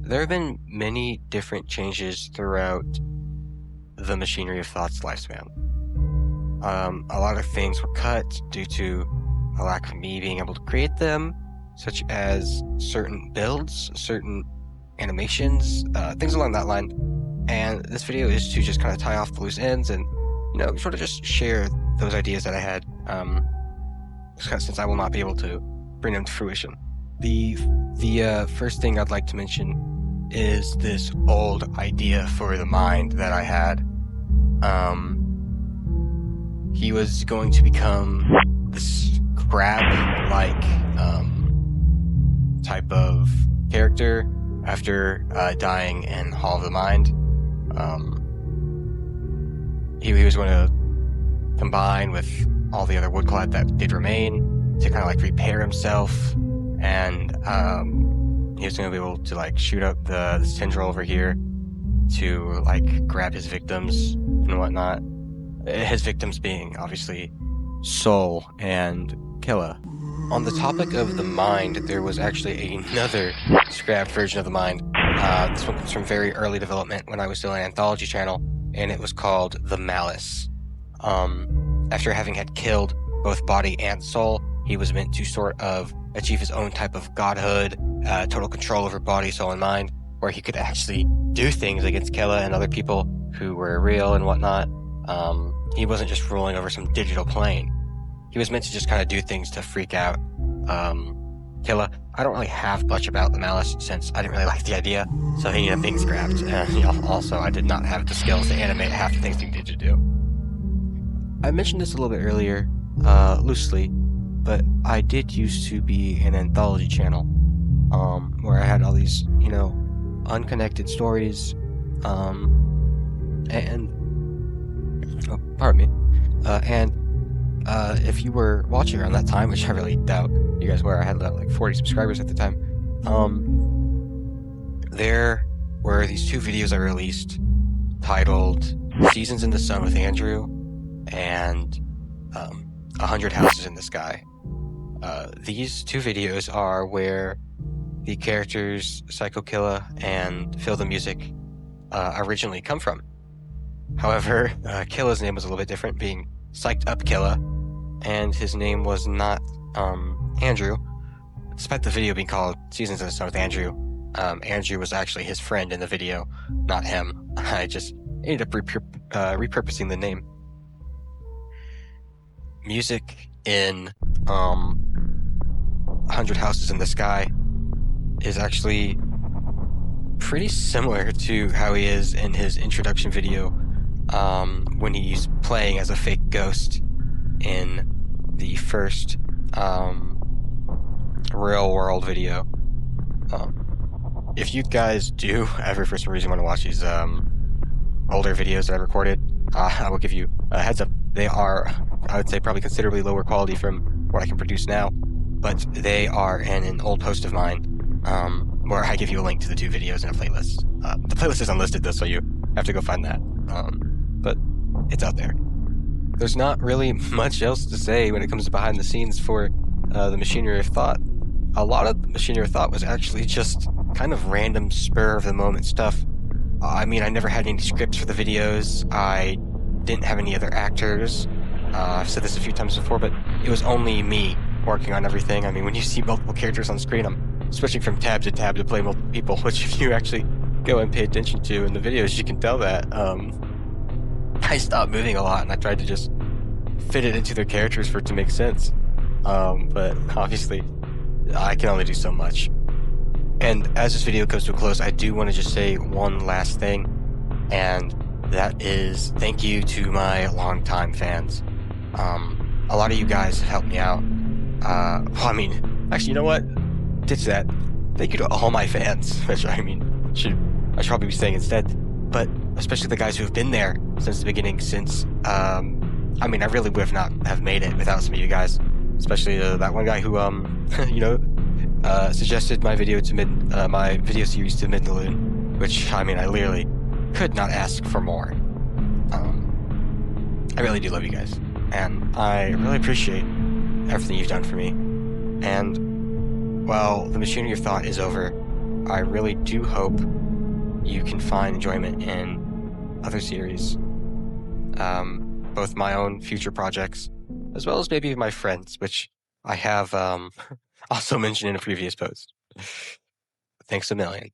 There have been many different changes throughout the Machinery of Thought's lifespan. A lot of things were cut due to a lack of me being able to create them, such as certain builds, certain animations, things along that line. And this video is to just kind of tie off the loose ends and, sort of just share those ideas that I had, since I will not be able to bring them to fruition. The first thing I'd like to mention is this old idea for the mind that I had. He was going to become this crab-like type of character after dying in Hall of the Mind. He was going to combine with all the other woodclad that did remain to kind of like repair himself, and he was going to be able to like shoot up this tendril over here to like grab his victims and whatnot. His victims being obviously Soul and Killa. On the topic of the mind, there was actually another scrapped version of the mind. This one comes from very early development when I was still an anthology channel, and it was called The Malice. After having had killed both body and soul, he was meant to sort of achieve his own type of godhood, total control over body, soul, and mind, where he could actually do things against Killa and other people who were real and whatnot. He wasn't just ruling over some digital plane. He was meant to just kind of do things to freak out Killa. I don't really have much about the Malice since I didn't really like the idea, so he ended up being scrapped. Also, I did not have the skills to animate half the things he needed to do. I mentioned this a little bit earlier, loosely, but I did used to be an anthology channel, where I had all these, unconnected stories, if you were watching around that time, which I really doubt you guys were, I had like 40 subscribers at the time, there were these two videos I released titled Seasons in the Sun with Andrew and 100 Houses in the Sky. These two videos are where the characters Psycho Killa and Feel the Music originally come from. However, Killa's name was a little bit different, being Psyched Up Killa, and his name was not Andrew. Despite the video being called Seasons in the Sun with Andrew, Andrew was actually his friend in the video, not him. I just ended up repurposing the name. Music in 100 Houses in the Sky is actually pretty similar to how he is in his introduction video, when he's playing as a fake ghost in the first real world video. If you guys do ever for some reason want to watch these older videos that I recorded, I will give you a heads up. They are, I would say, probably considerably lower quality from what I can produce now, but they are in an old post of mine, where I give you a link to the two videos in a playlist. The playlist is unlisted though, so you have to go find that, but it's out there. There's not really much else to say when it comes to behind the scenes for the Machinery of Thought. A lot of the Machinery of Thought was actually just kind of random spur of the moment stuff. I never had any scripts for the videos. I didn't have any other actors. I've said this a few times before, but it was only me working on everything. When you see multiple characters on screen, I'm switching from tab to tab to play multiple people, which if you actually go and pay attention to in the videos, you can tell that I stopped moving a lot, and I tried to just fit it into their characters for it to make sense. But obviously, I can only do so much. And as this video comes to a close, I do want to just say one last thing, and that is thank you to my longtime fans. A lot of you guys have helped me out. Actually, you know what? Ditch that. Thank you to all my fans, which I should probably be saying instead, but especially the guys who have been there since the beginning, since, I really would not have made it without some of you guys, especially that one guy who, suggested my video series to Midnaloon, which, I literally could not ask for more. I really do love you guys, and I really appreciate everything you've done for me. And while the Machinery of Thought is over, I really do hope you can find enjoyment in other series, both my own future projects, as well as maybe my friends, which I have also mentioned in a previous post. Thanks a million.